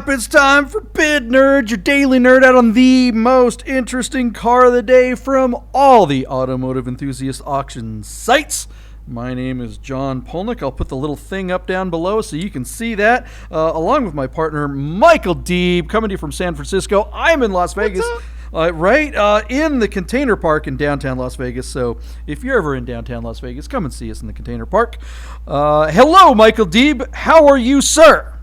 up? It's time for Bid Nerd, your daily nerd out on the most interesting car of the day from all the automotive enthusiast auction sites. My name is John Polnik. I'll put the little thing up down below so you can see that, along with my partner Michael Deeb, coming to you from San Francisco. I'm in Las Vegas. In the Container Park in downtown Las Vegas. So if you're ever in downtown Las Vegas, come and see us in the Container Park. Hello, Michael Deeb. How are you, sir?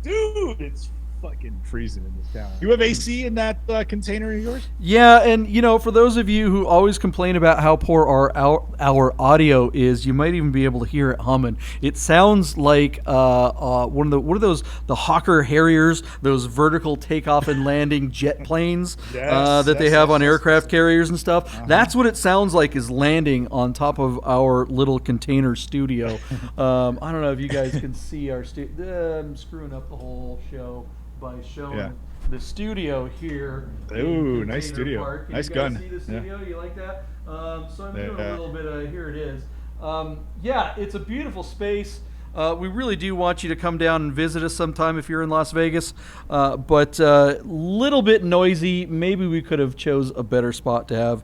Dude, it's fucking freezing in this town. You have AC in that container of yours? Yeah, and for those of you who always complain about how poor our audio is, you might even be able to hear it humming. It sounds like what are those, the Hawker Harriers, those vertical takeoff and landing jet planes that they have on aircraft carriers and stuff. That's what it sounds like is landing on top of our little container studio. I don't know if you guys can see our studio. I'm screwing up the whole show by showing the studio here. Ooh, nice studio. Park. Nice you guys gun. See the studio? You like that? So I'm doing a little bit of, here it is. It's a beautiful space. We really do want you to come down and visit us sometime if you're in Las Vegas. But little bit noisy. Maybe we could have chose a better spot to have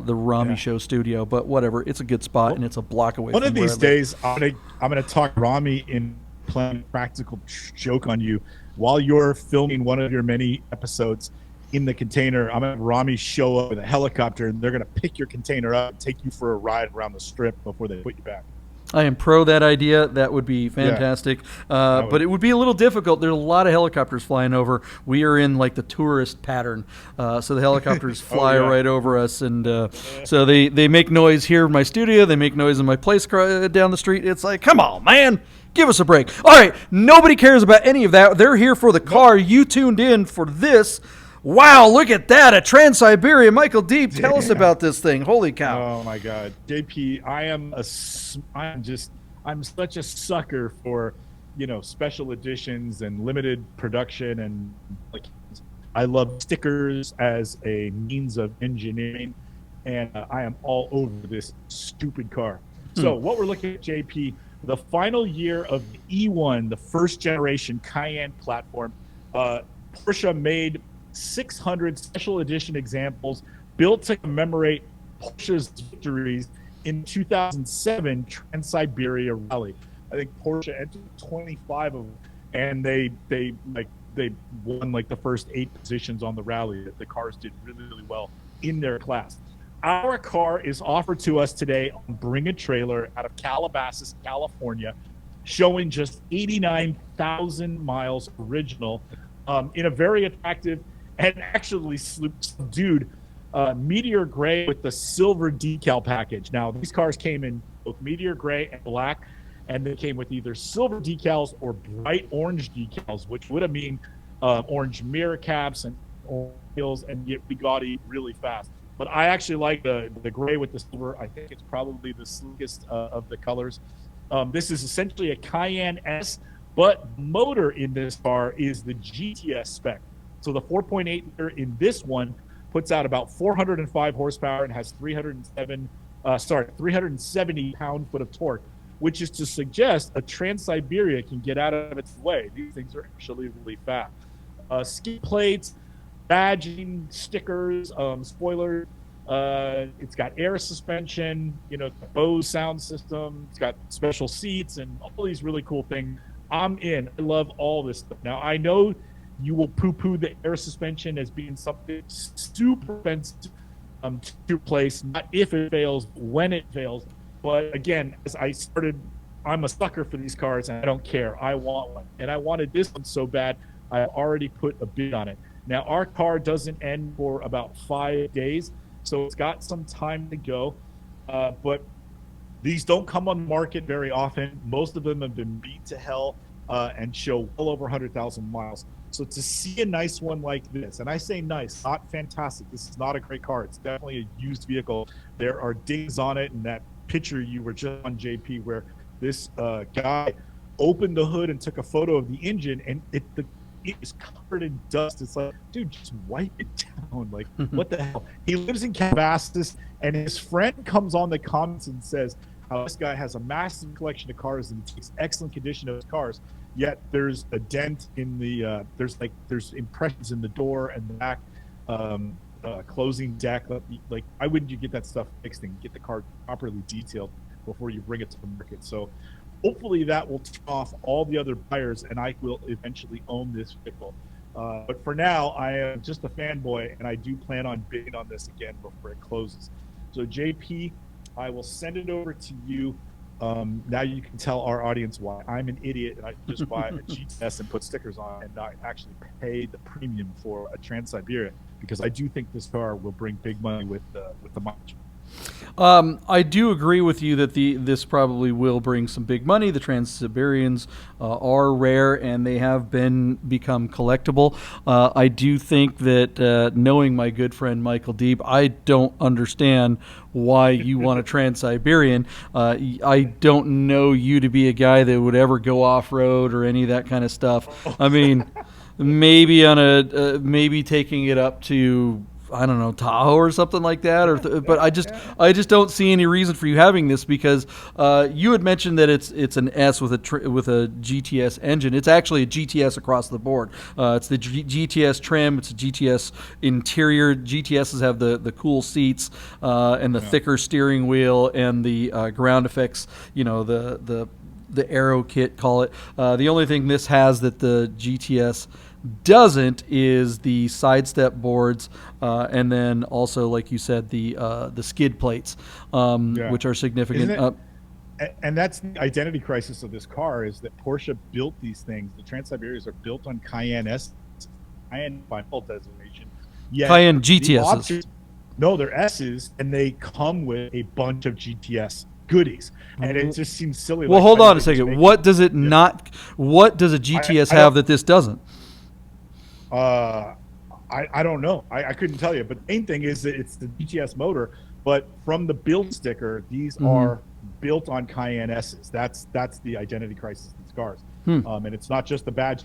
the Rami Show studio, but whatever. It's a good spot, and it's a block away. One of these days, I'm gonna talk Rami in playing practical joke on you while you're filming one of your many episodes in the container. I'm gonna have Rami show up with a helicopter, and they're gonna pick your container up and take you for a ride around the strip before they put you back. I am pro that idea. That would be fantastic. But it would be a little difficult. There's a lot of helicopters flying over. We are in like the tourist pattern. So the helicopters fly right over us. And so they make noise here in my studio. They make noise in my place down the street. It's like, come on, man. Give us a break. All right. Nobody cares about any of that. They're here for the car. You tuned in for this. Wow, look at that. A Transsyberia. Michael Deeb, tell us about this thing. Holy cow. Oh, my God. JP, I'm such a sucker for, special editions and limited production. And I love stickers as a means of engineering. And I am all over this stupid car. So what we're looking at, JP, the final year of the E1, the first generation Cayenne platform, Porsche made 600 special edition examples built to commemorate Porsche's victories in 2007 Trans-Siberia Rally. I think Porsche entered 25 of them, and they won like the first 8 positions on the rally. The cars did really, really well in their class. Our car is offered to us today on Bring a Trailer out of Calabasas, California, showing just 89,000 miles original, in a very attractive and actually subdued meteor gray with the silver decal package. Now, these cars came in both meteor gray and black, and they came with either silver decals or bright orange decals, which would have mean orange mirror caps and orange wheels, and get Bugatti really fast. But I actually like the gray with the silver. I think it's probably the sleekest of the colors. This is essentially a Cayenne S, but motor in this car is the GTS spec. So the 4.8 liter in this one puts out about 405 horsepower and has 370 pound-foot of torque, which is to suggest a Trans-Siberia can get out of its way. These things are actually really fast. Skid plates, badging, stickers, spoilers. It's got air suspension, Bose sound system. It's got special seats and all these really cool things. I'm in. I love all this stuff. Now, I know you will poo-poo the air suspension as being something super expensive to replace, not if it fails, when it fails. But again, as I started, I'm a sucker for these cars, and I don't care. I want one. And I wanted this one so bad, I already put a bid on it. Now, our car doesn't end for about 5 days, so it's got some time to go. But these don't come on the market very often. Most of them have been beat to hell and show well over 100,000 miles. So to see a nice one like this, and I say nice, not fantastic. This is not a great car. It's definitely a used vehicle. There are dings on it in that picture you were just on, JP, where this guy opened the hood and took a photo of the engine, and it is covered in dust. It's like, dude, just wipe it down. Like, what the hell? He lives in Calabasas, and his friend comes on the comments and says how this guy has a massive collection of cars and he takes excellent condition of his cars. yet there's a dent in the there's impressions in the door and the back closing deck. Like, why wouldn't you get that stuff fixed and get the car properly detailed before you bring it to the market? So hopefully that will turn off all the other buyers, and I will eventually own this vehicle. But for now, I am just a fanboy, and I do plan on bidding on this again before it closes. So JP, I will send it over to you. Now you can tell our audience why I'm an idiot and I just buy a GTS and put stickers on and not actually pay the premium for a Trans-Siberia, because I do think this car will bring big money with the mileage. I do agree with you that this probably will bring some big money. The Trans-Siberians are rare and they have become collectible. I do think that knowing my good friend Michael Deeb, I don't understand why you want a Trans-Siberian. I don't know you to be a guy that would ever go off-road or any of that kind of stuff. I mean, maybe on maybe taking it up to, I don't know, Tahoe or something like that, but I just don't see any reason for you having this, because you had mentioned that it's an S with a GTS engine. It's actually a GTS across the board. It's the GTS trim. It's a GTS interior. GTSs have the cool seats and the thicker steering wheel and the ground effects. You know, the aero kit, call it. The only thing this has that the GTS doesn't is the side step boards, and then also, like you said, the skid plates, which are significant. And that's the identity crisis of this car, is that Porsche built these things. The Trans-Siberias are built on Cayenne S, Cayenne by default designation. Cayenne GTSs. No, they're S's, and they come with a bunch of GTS goodies, and it just seems silly. Well, hold on a second. What does it not? What does a GTS have that this doesn't? I don't know. I couldn't tell you. But the main thing is that it's the GTS motor. But from the build sticker, these are built on Cayenne S's. That's the identity crisis of these cars. And it's not just the badge.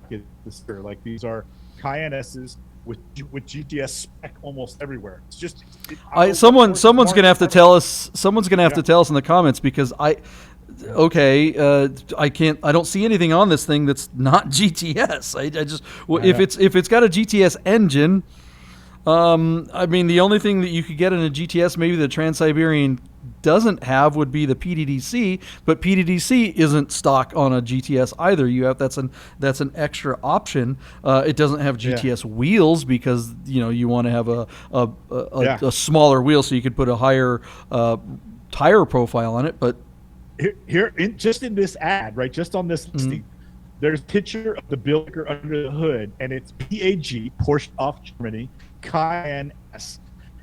The sticker. Like, these are Cayenne S's with GTS spec almost everywhere. It's just someone's gonna have to tell us. Someone's gonna have to tell us in the comments, because I don't see anything on this thing that's not GTS. If it's got a GTS engine, I mean, the only thing that you could get in a GTS, maybe the Trans-Siberian doesn't have, would be the PDDC, but PDDC isn't stock on a GTS either. That's an extra option. It doesn't have GTS wheels, because you want to have a smaller wheel so you could put a higher tire profile on it, but. Here, just in this ad, right, just on this listing, there's a picture of the builder under the hood, and it's PAG, Porsche of Germany, Cayenne S.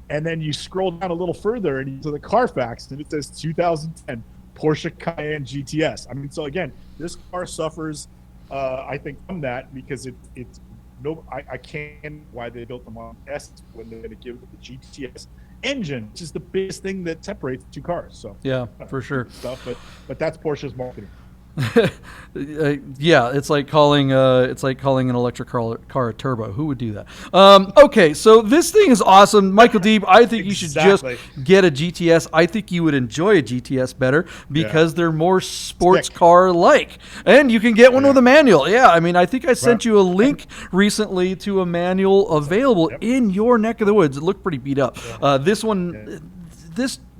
And then you scroll down a little further and into the Carfax, and it says 2010 Porsche Cayenne GTS. I mean, so again, this car suffers, I think, from that, because it's no, I can't why they built them on S when they're going to give it the GTS engine, which is the biggest thing that separates two cars. So yeah, for sure. Stuff, but that's Porsche's marketing. Yeah, it's like calling an electric car a turbo. Who would do that? Okay, so this thing is awesome, Michael Deeb. I think you should just get a GTS. I think you would enjoy a GTS better, because they're more sports car like, and you can get one with a manual. Yeah, I mean, I think I sent you a link recently to a manual available in your neck of the woods. It looked pretty beat up. This one.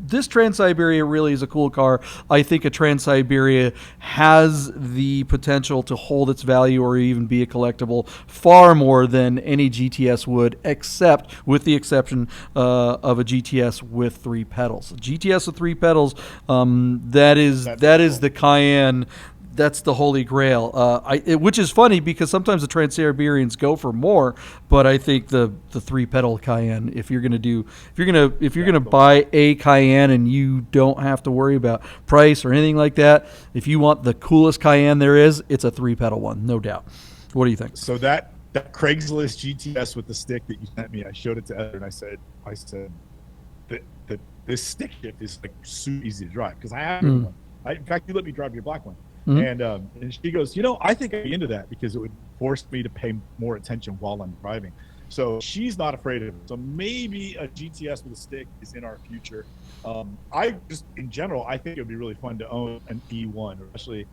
This Trans-Siberia really is a cool car. I think a Trans-Siberia has the potential to hold its value or even be a collectible far more than any GTS would, except with the exception of a GTS with 3 pedals. GTS with 3 pedals, that is the Cayenne. That's the holy grail. Which is funny, because sometimes the Trans-Siberians go for more, but I think the 3-pedal Cayenne, if you're gonna buy a Cayenne and you don't have to worry about price or anything like that, if you want the coolest Cayenne there is, it's a 3-pedal one, no doubt. What do you think? So that Craigslist GTS with the stick that you sent me, I showed it to Ed, and I said that this stick shift is like super easy to drive, because I have one. In fact, you let me drive your black one. And she goes, I think I'd be into that, because it would force me to pay more attention while I'm driving. So she's not afraid of it. So maybe a GTS with a stick is in our future. I just, in general, I think it would be really fun to own an E1, especially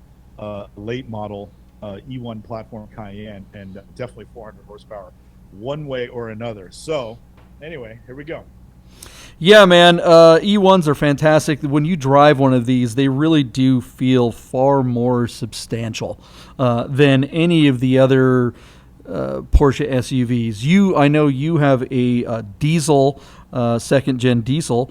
late model E1 platform Cayenne, and definitely 400 horsepower, one way or another. So, anyway, here we go. Yeah, man. E1s are fantastic. When you drive one of these, they really do feel far more substantial than any of the other Porsche SUVs. I know you have a diesel, second gen diesel,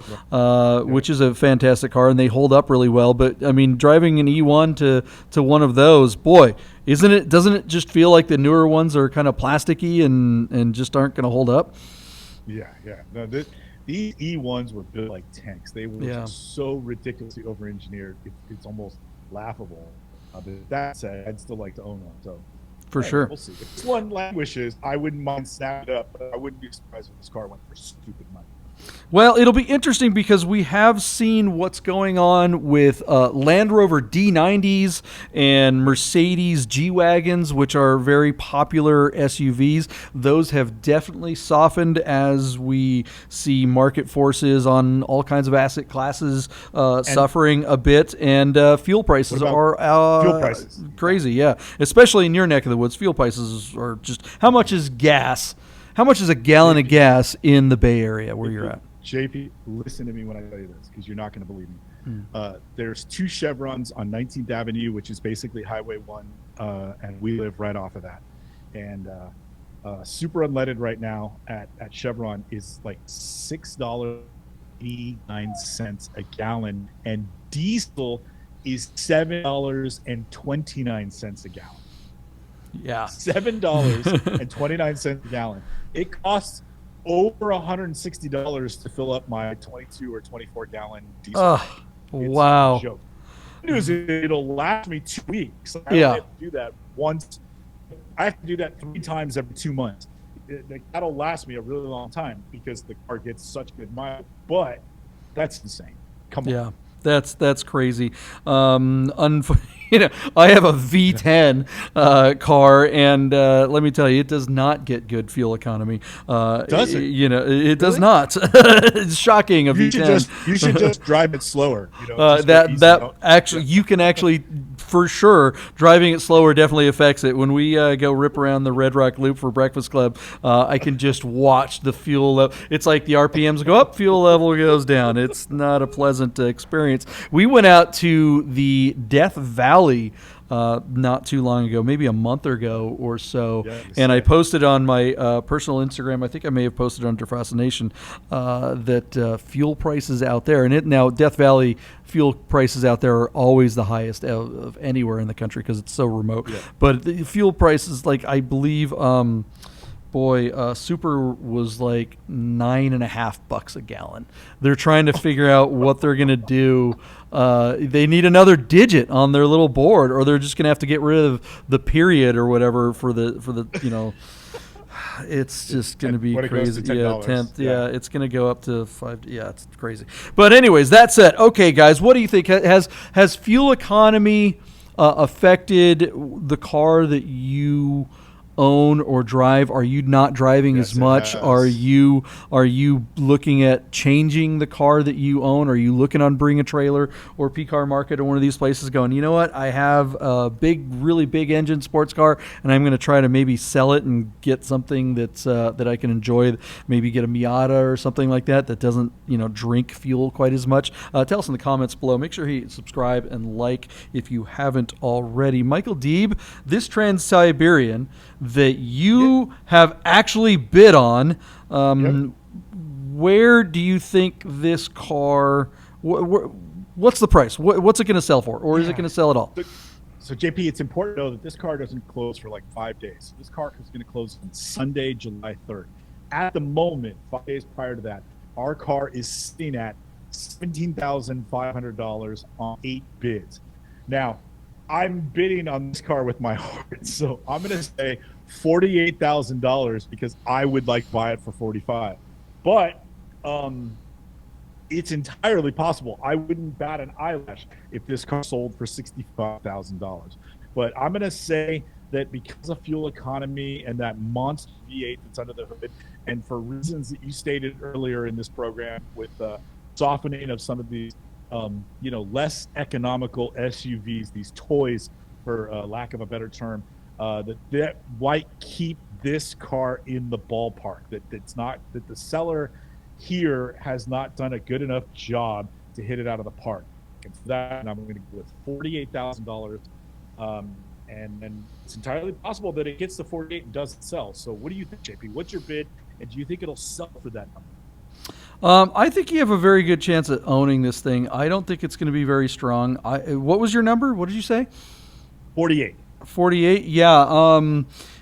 which is a fantastic car, and they hold up really well. But I mean, driving an E1 to one of those, boy, isn't it? Doesn't it just feel like the newer ones are kind of plasticky and just aren't going to hold up? Yeah, yeah. No, these E1s were built like tanks. They were just so ridiculously over-engineered. It's almost laughable. But that said, I'd still like to own one. So, for sure, we'll see. If this one languishes, I wouldn't mind snapping it up, but I wouldn't be surprised if this car went for stupid money. Well, it'll be interesting because we have seen what's going on with Land Rover D90s and Mercedes G-Wagons, which are very popular SUVs. Those have definitely softened as we see market forces on all kinds of asset classes suffering a bit, and fuel prices are fuel prices? Crazy, yeah. Especially in your neck of the woods, fuel prices are just... How much is gas? How much is a gallon of gas in the Bay Area where you're at? JP, listen to me when I tell you this, because you're not going to believe me. There's 2 Chevrons on 19th Avenue, which is basically Highway 1, and we live right off of that. And super unleaded right now at Chevron is like $6.89 a gallon, and diesel is $7.29 a gallon. Yeah, $7.29 a gallon. It costs over $160 to fill up my 22 or 24 gallon diesel. Wow. A joke. The news is it'll last me 2 weeks. I only have to do that once. I have to do that 3 times every 2 months. That'll last me a really long time because the car gets such good mileage. But that's insane. Come on. Yeah. That's crazy. I have a V10 car, and let me tell you, it does not get good fuel economy. Does it? It does not. It's shocking. You should just drive it slower. You can actually, for sure, driving it slower definitely affects it. When we go rip around the Red Rock Loop for Breakfast Club, I can just watch the fuel level. It's like the RPMs go up, fuel level goes down. It's not a pleasant experience. We went out to the Death Valley not too long ago, maybe a month ago or so, and I posted on my personal Instagram, I think I may have posted on Defrost Nation, that fuel prices out there, now Death Valley fuel prices out there are always the highest of anywhere in the country because it's so remote. But the fuel prices, like I believe, Super was like $9.50 a gallon. They're trying to figure out what they're going to do. They need another digit on their little board, or they're just going to have to get rid of the period or whatever for the it's just going to be crazy. Tenth. Yeah, it's going to go up to 5. Yeah, it's crazy. But anyways, that said, okay, guys, what do you think? Has fuel economy affected the car that you own or drive? Are you not driving as much? Are you looking at changing the car that you own? Are you looking on Bring a Trailer or P-Car Market or one of these places going, you know what, I have a really big engine sports car and I'm going to try to maybe sell it and get something that's that I can enjoy, maybe get a Miata or something like that doesn't drink fuel quite as much? Tell us in the comments below. Make sure you subscribe and like if you haven't already. Michael Deeb, this Transsiberian that you have actually bid on, where do you think this car, what's the price? What's it going to sell for? Or is it going to sell at all? So JP, it's important to know that this car doesn't close for like 5 days. This car is going to close on Sunday, July 3rd. At the moment, 5 days prior to that, our car is sitting at $17,500 on 8 bids. Now, I'm bidding on this car with my heart, so I'm going to say $48,000 because I would like to buy it for $45,000. But it's entirely possible. I wouldn't bat an eyelash if this car sold for $65,000. But I'm going to say that because of fuel economy and that monster V8 that's under the hood, and for reasons that you stated earlier in this program with softening of some of these less economical SUVs, these toys for lack of a better term, that might keep this car in the ballpark. That the seller here has not done a good enough job to hit it out of the park. And for that, I'm going to go with $48,000. And it's entirely possible that it gets to 48 and doesn't sell. So what do you think, JP? What's your bid? And do you think it'll sell for that number? I think you have a very good chance at owning this thing. I don't think it's going to be very strong. What was your number? What did you say? 48. 48? Yeah.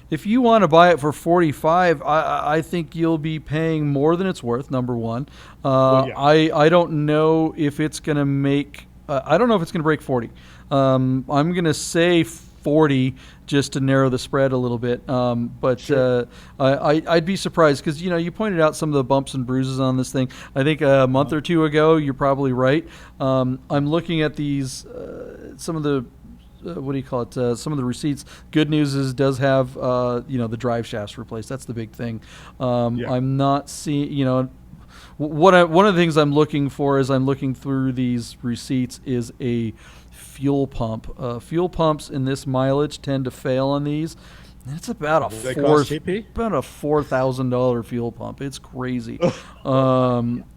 If you want to buy it for 45, I think you'll be paying more than it's worth, number one. Well, yeah. I don't know if it's going to make I don't know if it's going to break 40. I'm going to say 40 just to narrow the spread a little bit. But Sure. I'd be surprised because, you pointed out some of the bumps and bruises on this thing. I think a month or two ago, you're probably right. I'm looking at these, some of the, what do you call it? Some of the receipts. Good news is it does have, the drive shafts replaced. That's the big thing. Yeah. I'm not seeing, one of the things I'm looking for as I'm looking through these receipts is a fuel pump. Fuel pumps in this mileage tend to fail on these. And it's about a $4,000 fuel pump. It's crazy.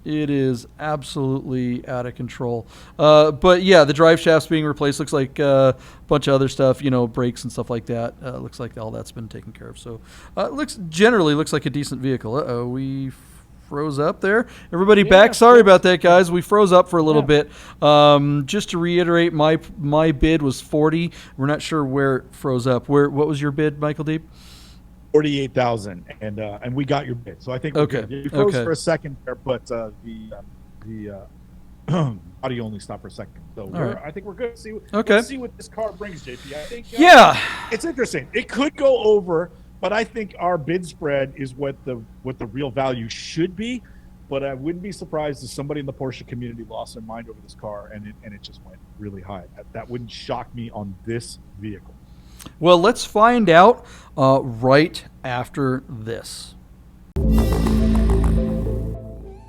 It is absolutely out of control. But yeah, the drive shafts being replaced looks like a bunch of other stuff, brakes and stuff like that. Looks like all that's been taken care of. So generally looks like a decent vehicle. Uh-oh, we froze up there. Everybody back. Sorry about that, guys. We froze up for a little bit. Just to reiterate, my bid was 40. We're not sure where it froze up. What was your bid, Michael Deeb? 48,000, and we got your bid. So I think okay. You froze for a second there, but the audio only stopped for a second. So I think we're good. Let's see what this car brings, JP. I think it's interesting. It could go over. But I think our bid spread is what the real value should be. But I wouldn't be surprised if somebody in the Porsche community lost their mind over this car and it just went really high. That wouldn't shock me on this vehicle. Well, let's find out right after this.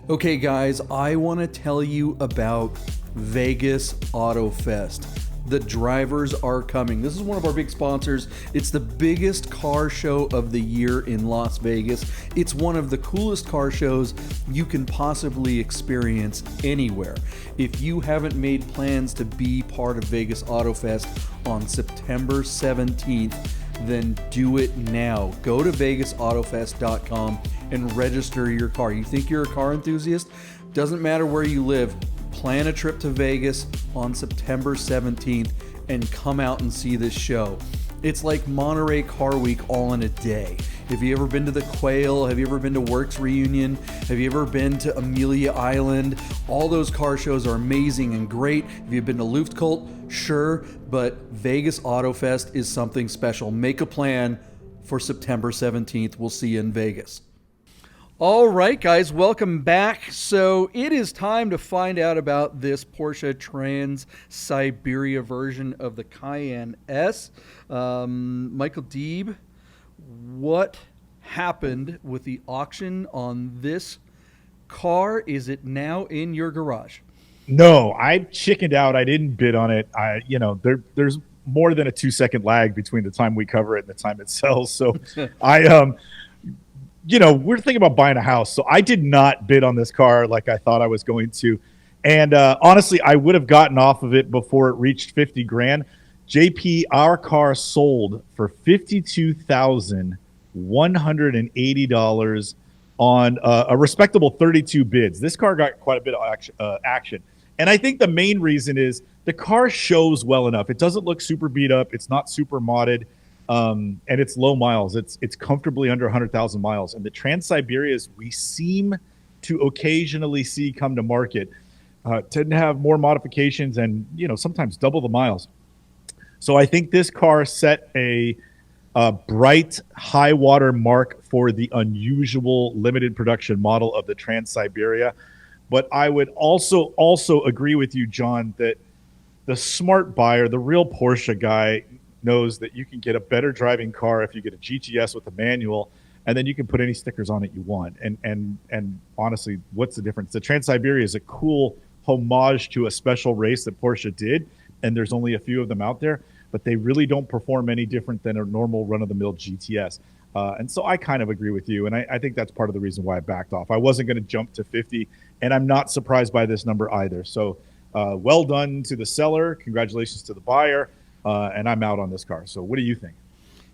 Okay, guys, I want to tell you about Vegas Auto Fest. The drivers are coming. This is one of our big sponsors. It's the biggest car show of the year in Las Vegas. It's one of the coolest car shows you can possibly experience anywhere. If you haven't made plans to be part of Vegas Auto Fest on September 17th, then do it now. Go to vegasautofest.com and register your car. You think you're a car enthusiast? Doesn't matter where you live. Plan a trip to Vegas on September 17th and come out and see this show. It's like Monterey Car Week all in a day. Have you ever been to the Quail? Have you ever been to Works Reunion? Have you ever been to Amelia Island? All those car shows are amazing and great. Have you been to Luftkult? Sure, but Vegas Auto Fest is something special. Make a plan for September 17th. We'll see you in Vegas. All right, guys, welcome back. So it is time to find out about this Porsche Transsyberia version of the Cayenne S. Michael Deeb, what happened with the auction on this car? Is it now in your garage? No, I chickened out. I didn't bid on it. There's more than a 2-second lag between the time we cover it and the time it sells. So we're thinking about buying a house. So I did not bid on this car like I thought I was going to. And honestly, I would have gotten off of it before it reached 50 grand. JP, our car sold for $52,180 on a respectable 32 bids. This car got quite a bit of action. And I think the main reason is the car shows well enough. It doesn't look super beat up. It's not super modded. And it's low miles. It's comfortably under 100,000 miles. And the Transsiberias we seem to occasionally see come to market tend to have more modifications and, sometimes double the miles. So I think this car set a bright high water mark for the unusual limited production model of the Transsiberia. But I would also agree with you, John, that the smart buyer, the real Porsche guy, knows that you can get a better driving car if you get a GTS with a manual, and then you can put any stickers on it you want. And honestly, what's the difference? The Transsiberia is a cool homage to a special race that Porsche did, and there's only a few of them out there. but they really don't perform any different than a normal run-of-the-mill GTS. And so I kind of agree with you, and I think that's part of the reason why I backed off. I wasn't going to jump to 50, and I'm not surprised by this number either. So well done to the seller. Congratulations to the buyer, and I'm out on this car. So what do you think?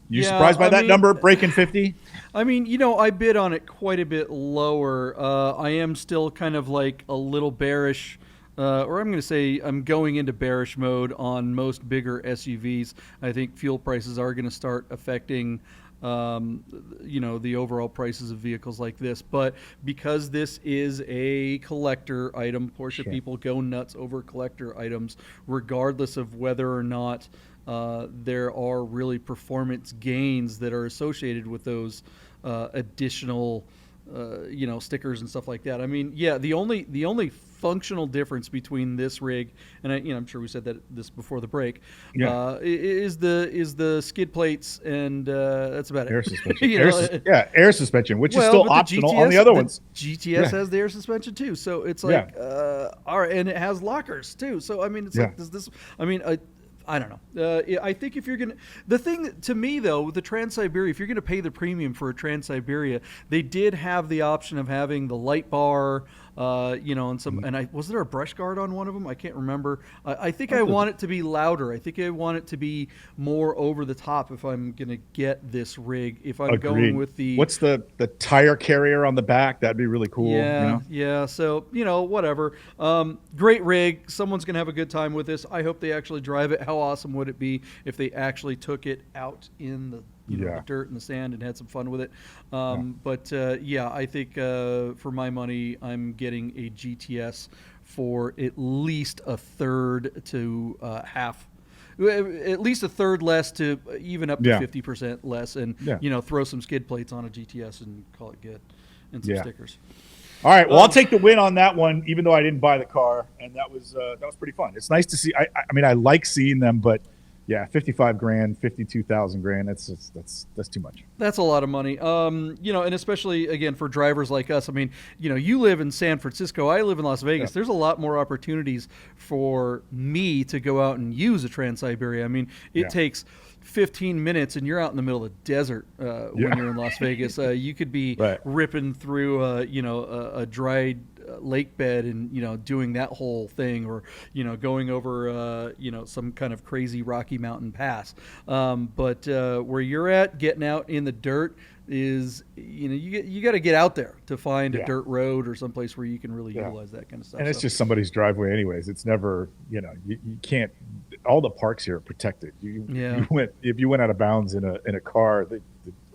You surprised by that number, breaking 50? I mean, you know, I bid on it quite a bit lower. I am still kind of like a little bearish, or I'm going to say I'm going into bearish mode on most bigger SUVs. I think fuel prices are going to start affecting, you know, the overall prices of vehicles like this. But because this is a collector item, Porsche people go nuts over collector items, regardless of whether or not there are really performance gains that are associated with those additional, you know, stickers and stuff like that. I mean, yeah, the only functional difference between this rig and I'm sure we said this before the break, is the skid plates, and that's about it. Air suspension. Air suspension, which is still optional on the other ones. GTS has the air suspension too, so it's like all right, and it has lockers too. So I mean, it's like does this? I mean, I don't know. I think if you're going to... The thing to me, though, with the Transsyberia, if you're going to pay the premium for a Transsyberia, they did have the option of having the light bar, you know, and some... And was there a brush guard on one of them? I can't remember. I think I want it to be louder. I think I want it to be more over the top if I'm going to get this rig. If I'm going with the... What's the tire carrier on the back? That'd be really cool. Yeah, you know? yeah. So, you know, whatever. Great rig. Someone's going to have a good time with this. I hope they actually drive it. How awesome would it be if they actually took it out in the the dirt and the sand and had some fun with it? But yeah, I think for my money, I'm getting a GTS for at least a third to half. At least a third less to even up to 50% less, and you know, throw some skid plates on a GTS and call it good, and some stickers. All right, well, I'll take the win on that one, even though I didn't buy the car, and that was pretty fun. It's nice to see. I mean, I like seeing them, but yeah, 55 grand, 52,000 grand. That's too much. That's a lot of money. You know, and especially again for drivers like us. I mean, you know, you live in San Francisco. I live in Las Vegas. There's a lot more opportunities for me to go out and use a Transsyberia. I mean, it takes 15 minutes and you're out in the middle of the desert when you're in Las Vegas. You could be ripping through, you know, a dried lake bed and, you know, doing that whole thing, or, you know, going over, you know, some kind of crazy Rocky Mountain pass. But where you're at, getting out in the dirt is, you know, you got to get out there to find a dirt road or someplace where you can really utilize that kind of stuff. And it's just somebody's driveway anyways. It's never, you know, you can't, all the parks here are protected. If you went out of bounds in a car,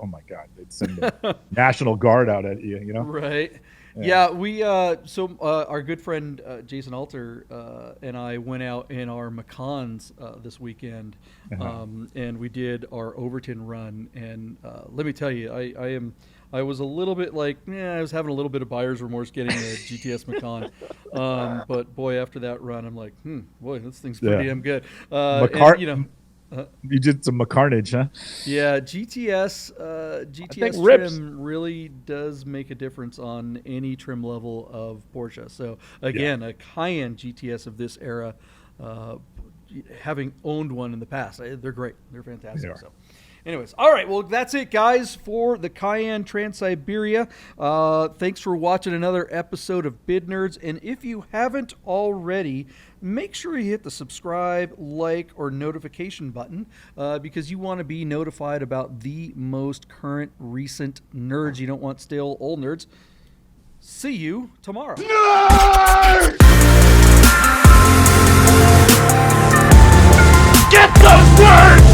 oh my God, they'd send the National Guard out at you, you know? Right. Yeah, we so our good friend Jason Alter and I went out in our Macans this weekend, and we did our Overton run. And let me tell you, I was a little bit like, I was having a little bit of buyer's remorse getting the GTS Macan, but boy, after that run, I'm like, boy, this thing's pretty damn good. And, you know. You did some carnage, huh? Yeah, GTS trim really does make a difference on any trim level of Porsche. So again, a Cayenne GTS of this era, having owned one in the past, they're great. They're fantastic. So. Anyways, all right, well, that's it, guys, for the Cayenne Transsyberia. Thanks for watching another episode of Bid Nerds, and if you haven't already, make sure you hit the subscribe, like, or notification button, because you want to be notified about the most current, recent nerds. You don't want stale old nerds. See you tomorrow. Nerds! Get those words!